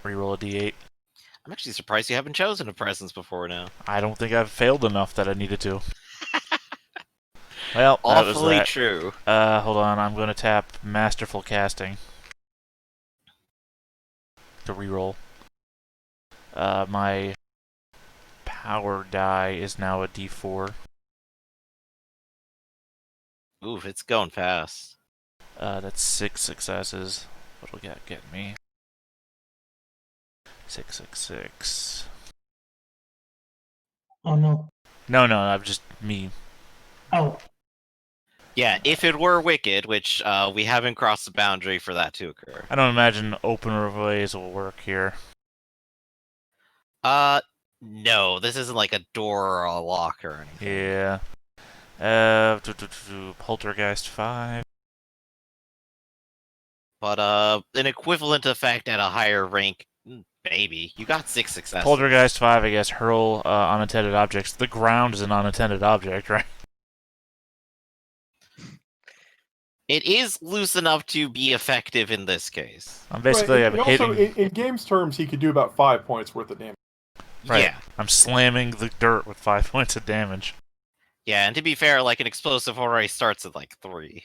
Reroll a d8. I'm actually surprised you haven't chosen a presence before now. I don't think I've failed enough that I needed to. Well, that was Awfully that. true. Hold on. I'm going to tap Masterful Casting to reroll. My power die is now a d4. Oof, it's going fast. That's 6 successes. What'll get me? 666. Oh no. No, I'm just me. Oh. Yeah, if it were wicked, which we haven't crossed the boundary for that to occur. I don't imagine open ways will work here. No, this isn't like a door or a lock or anything. Yeah. Poltergeist 5. But an equivalent effect at a higher rank, maybe. You got 6 successes. Poltergeist 5, I guess, hurl unattended objects. The ground is an unattended object, right? It is loose enough to be effective in this case. I'm basically Right, hitting. Also, in game's terms, he could do about 5 points worth of damage. Right. Yeah. I'm slamming the dirt with 5 points of damage. Yeah, and to be fair, like an explosive already starts at like 3.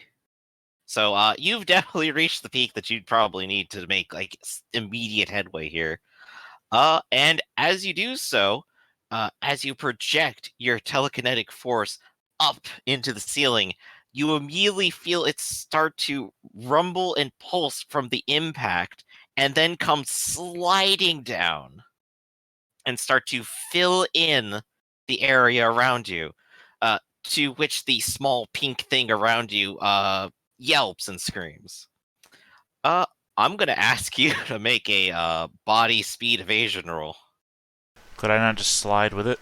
So you've definitely reached the peak that you'd probably need to make like immediate headway here. And as you do so, as you project your telekinetic force up into the ceiling, you immediately feel it start to rumble and pulse from the impact, and then come sliding down and start to fill in the area around you. To which the small pink thing around you yelps and screams. Uh, I'm gonna ask you to make a body speed evasion roll. Could I not just slide with it?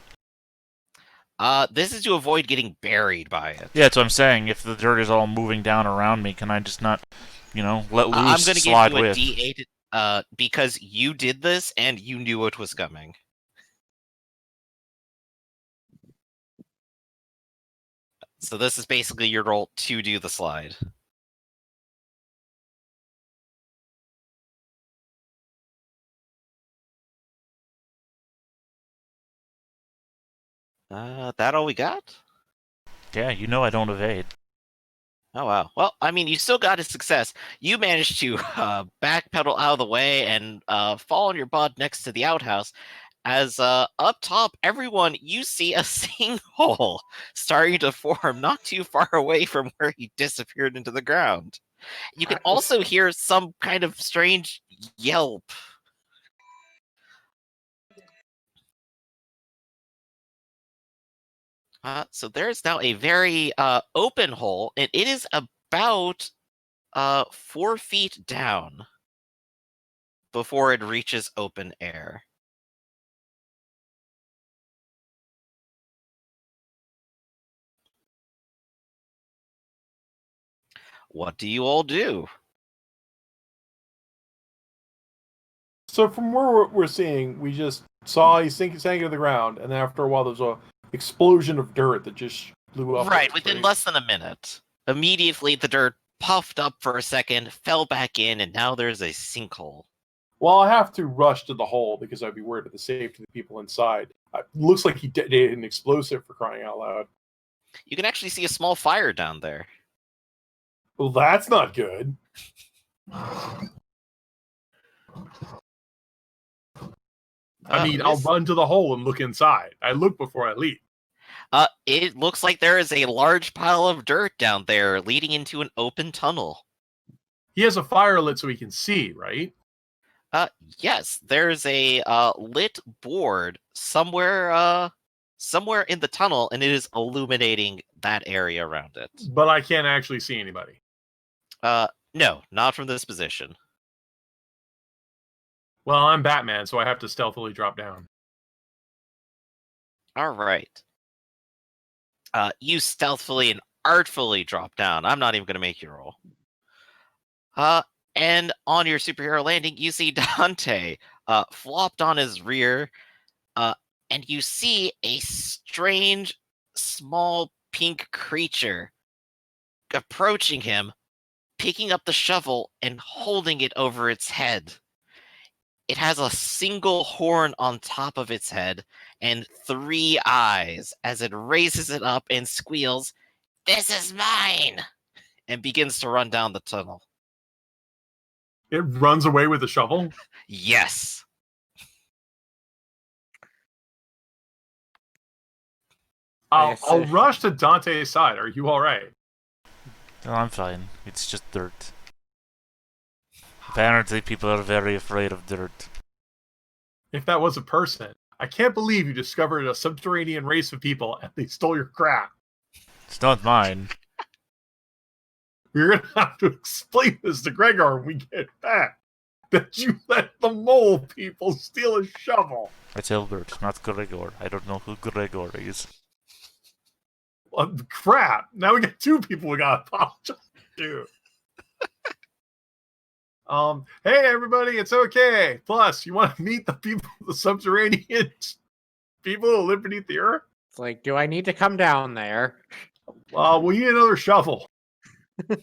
This is to avoid getting buried by it. Yeah, that's what I'm saying. If the dirt is all moving down around me, can I just not, let loose, I'm gonna slide give you a with? D8 because you did this and you knew it was coming. So this is basically your roll to do the slide. That all we got? Yeah, I don't evade. Oh wow. Well, I mean, you still got a success. You managed to backpedal out of the way and fall on your butt next to the outhouse. As up top, everyone, you see a sinkhole starting to form not too far away from where he disappeared into the ground. You can also hear some kind of strange yelp. So there's now a very open hole, and it is about 4 feet down before it reaches open air. What do you all do? So from where we're seeing, we just saw he sank into the ground, and then after a while, there's a explosion of dirt that just blew up. Right, within less than a minute. Immediately, the dirt puffed up for a second, fell back in, and now there's a sinkhole. Well, I have to rush to the hole because I'd be worried about the safety of the people inside. Looks like he detonated an explosive, for crying out loud. You can actually see a small fire down there. Well, that's not good. I mean, I'll run to the hole and look inside. I look before I leave. It looks like there is a large pile of dirt down there leading into an open tunnel. He has a fire lit so he can see, right? Yes, there's a lit board somewhere in the tunnel, and it is illuminating that area around it. But I can't actually see anybody. No, not from this position. Well, I'm Batman, so I have to stealthily drop down. All right. You stealthily and artfully drop down. I'm not even going to make you roll. And on your superhero landing, you see Dante flopped on his rear, and you see a strange, small pink creature approaching him, picking up the shovel and holding it over its head. It has a single horn on top of its head and 3 eyes as it raises it up and squeals, "This is mine!" and begins to run down the tunnel. It runs away with the shovel? Yes. I'll rush to Dante's side. Are you all right? No, I'm fine. It's just dirt. Apparently, people are very afraid of dirt. If that was a person, I can't believe you discovered a subterranean race of people and they stole your crap. It's not mine. You're going to have to explain this to Gregor when we get back. That you let the mole people steal a shovel. It's Albert, not Gregor. I don't know who Gregor is. Crap. Now we got 2 people we got to apologize to. Hey everybody, it's okay. Plus, you want to meet the people, the subterranean people who live beneath the earth? It's like, do I need to come down there? We need another shovel. It's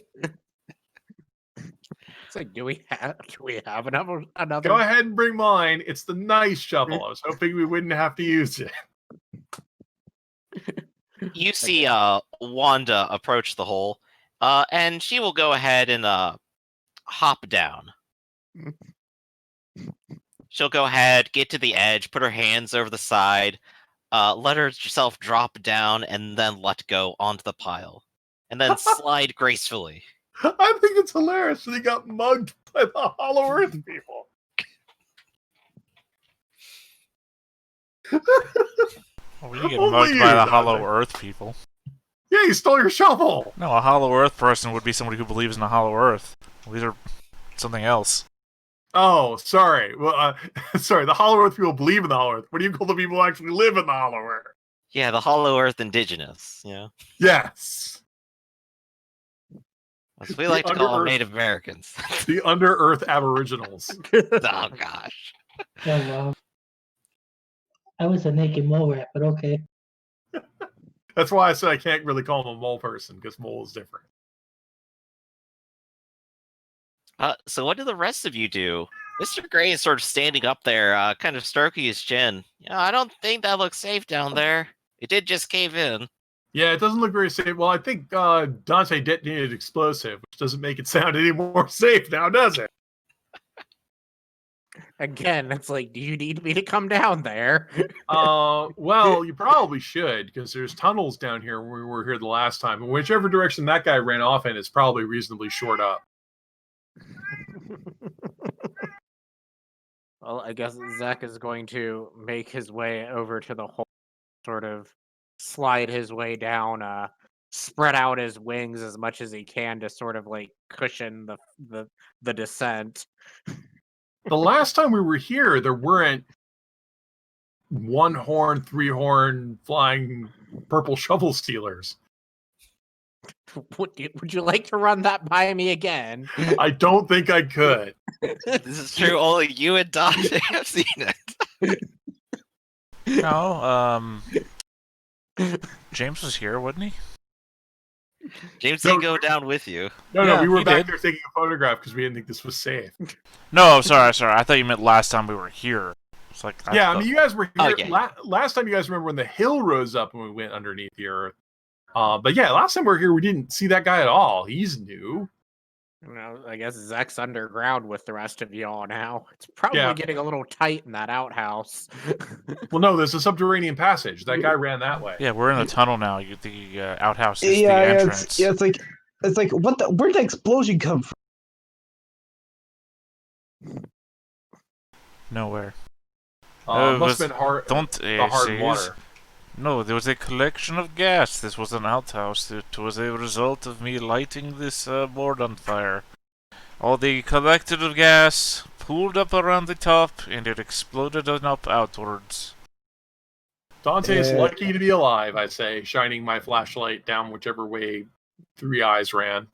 like, do we have another? Go ahead and bring mine. It's the nice shovel. I was hoping we wouldn't have to use it. You see Wanda approach the hole, And she will go ahead and hop down. She'll go ahead, get to the edge, put her hands over the side, let herself drop down, and then let go onto the pile. And then slide gracefully. I think it's hilarious that he got mugged by the Hollow Earth people. Oh, you get Only mugged you, by the Dante. Hollow Earth people. Yeah, he stole your shovel. No, a Hollow Earth person would be somebody who believes in the Hollow Earth. These are something else. Oh, sorry. Well, sorry. The Hollow Earth people believe in the Hollow Earth. What do you call the people who actually live in the Hollow Earth? Yeah, the Hollow Earth indigenous. Yeah, Yes, as we like to call them, Native Americans. the Under Earth Aboriginals. Oh gosh. Oh, wow. I was a naked mole rat, but okay. That's why I said I can't really call him a mole person, because mole is different. So what do the rest of you do? Mr. Gray is sort of standing up there, kind of stroking his chin. Yeah, I don't think that looks safe down there. It did just cave in. Yeah, it doesn't look very safe. Well, I think Dante detonated explosive, which doesn't make it sound any more safe now, does it? Again, it's like, do you need me to come down there? Well, you probably should, because there's tunnels down here when we were here the last time. And whichever direction that guy ran off in is probably reasonably short up. Well, I guess Zach is going to make his way over to the hole, sort of slide his way down, spread out his wings as much as he can to sort of like cushion the descent. The last time we were here, there weren't one horn, three horn flying purple shovel stealers. Would you like to run that by me again? I don't think I could. This is true. Only you and Dante have seen it. No, James was here, wasn't he? James didn't go down with you. No, Yeah, we were he back did. there taking a photograph because we didn't think this was safe. No, sorry. I thought you meant last time we were here. It's like Yeah, I mean, you guys were here. Okay. Last time, you guys remember when the hill rose up and we went underneath the earth. But yeah, last time we were here, we didn't see that guy at all. He's new. I guess Zach's underground with the rest of y'all now. It's probably Yeah. getting a little tight in that outhouse. Well, no, there's a subterranean passage. That guy ran that way. Yeah, we're in the tunnel now. The outhouse is the Yeah, entrance. it's like where'd the explosion come from? Nowhere. Must have been hard. Don't The hard water. No, there was a collection of gas. This was an outhouse. It was a result of me lighting this board on fire. All the collected of gas pooled up around the top, and it exploded on up outwards. Dante is lucky to be alive, I say, shining my flashlight down whichever way Three Eyes ran.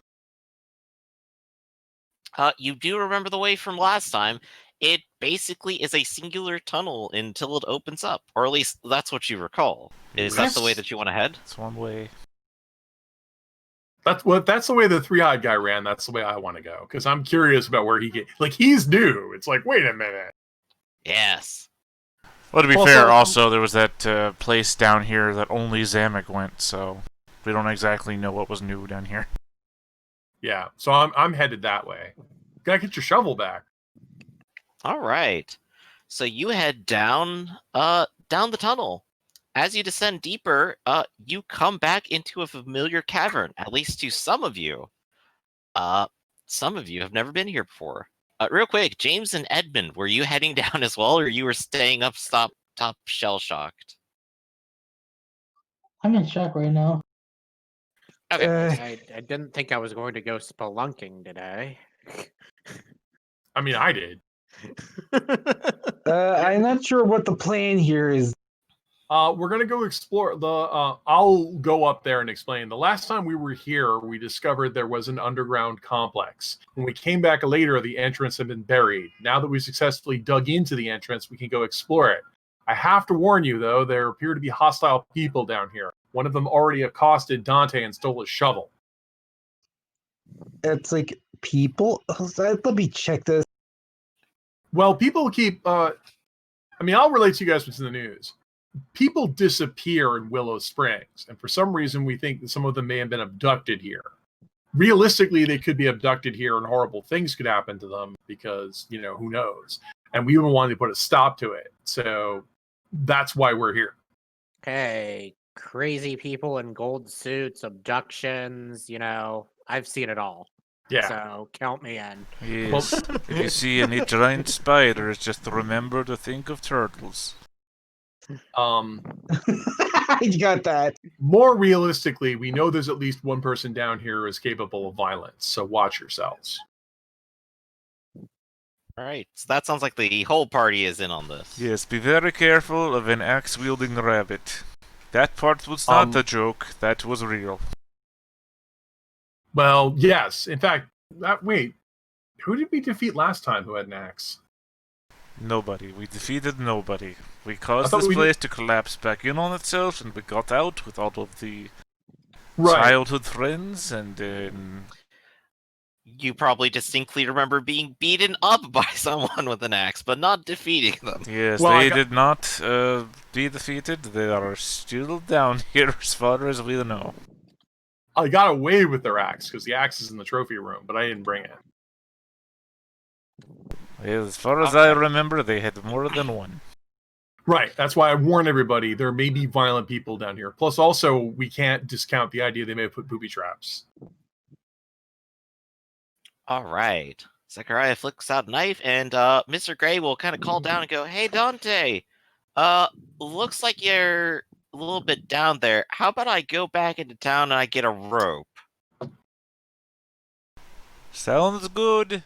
You do remember the way from last time. It basically is a singular tunnel until it opens up, or at least that's what you recall. Is that the way that you want to head? It's one way. That's the way the three-eyed guy ran. That's the way I want to go, because I'm curious about where he get. Like, he's new. It's like, wait a minute. Yes. Well, to be Also- fair, also there was that place down here that only Zamek went, so we don't exactly know what was new down here. Yeah, so I'm headed that way. Gotta get your shovel back. All right. So you head down the tunnel. As you descend deeper, you come back into a familiar cavern, at least to some of you. Some of you have never been here before. Real quick, James and Edmund, were you heading down as well, or you were staying up top shell-shocked? I'm in shock right now. Okay. I didn't think I was going to go spelunking today. I mean, I did. I'm not sure what the plan here is. We're gonna go explore the. I'll go up there and explain. The last time we were here, we discovered there was an underground complex. When we came back later, the entrance had been buried. Now that we successfully dug into the entrance, we can go explore it. I have to warn you, though, there appear to be hostile people down here. One of them already accosted Dante and stole his shovel. It's like people. Let me check this. Well, people keep. I mean, I'll relate to you guys what's in the news. People disappear in Willow Springs, and for some reason, we think that some of them may have been abducted here. realistically, they could be abducted here and horrible things could happen to them because, who knows? And we even wanted to put a stop to it. So that's why we're here. Okay, crazy people in gold suits, abductions, I've seen it all. Yeah. So count me in. Yes. If you see any giant spiders, just remember to think of turtles. You got that. More realistically, we know there's at least one person down here who is capable of violence. So watch yourselves. All right, so that sounds like the whole party is in on this. Yes, be very careful of an axe-wielding rabbit. That part was not a joke, that was real. Well, yes. In fact, wait, who did we defeat last time who had an axe? Nobody. We defeated nobody. We caused thought this we place to collapse back in on itself, and we got out with all of the Right. childhood friends, and then... You probably distinctly remember being beaten up by someone with an axe, but not defeating them. Yes, Well, they did not be defeated. They are still down here as far as we know. I got away with their axe because the axe is in the trophy room, but I didn't bring it. Well, as far as I remember, they had more than one. Right. That's why I warn everybody there may be violent people down here. Plus, also, we can't discount the idea they may have put booby traps. All right. Zechariah flicks out a knife, and Mr. Gray will kind of call down and go, "Hey, Dante, looks like you're a little bit down there. How about I go back into town and I get a rope?" Sounds good.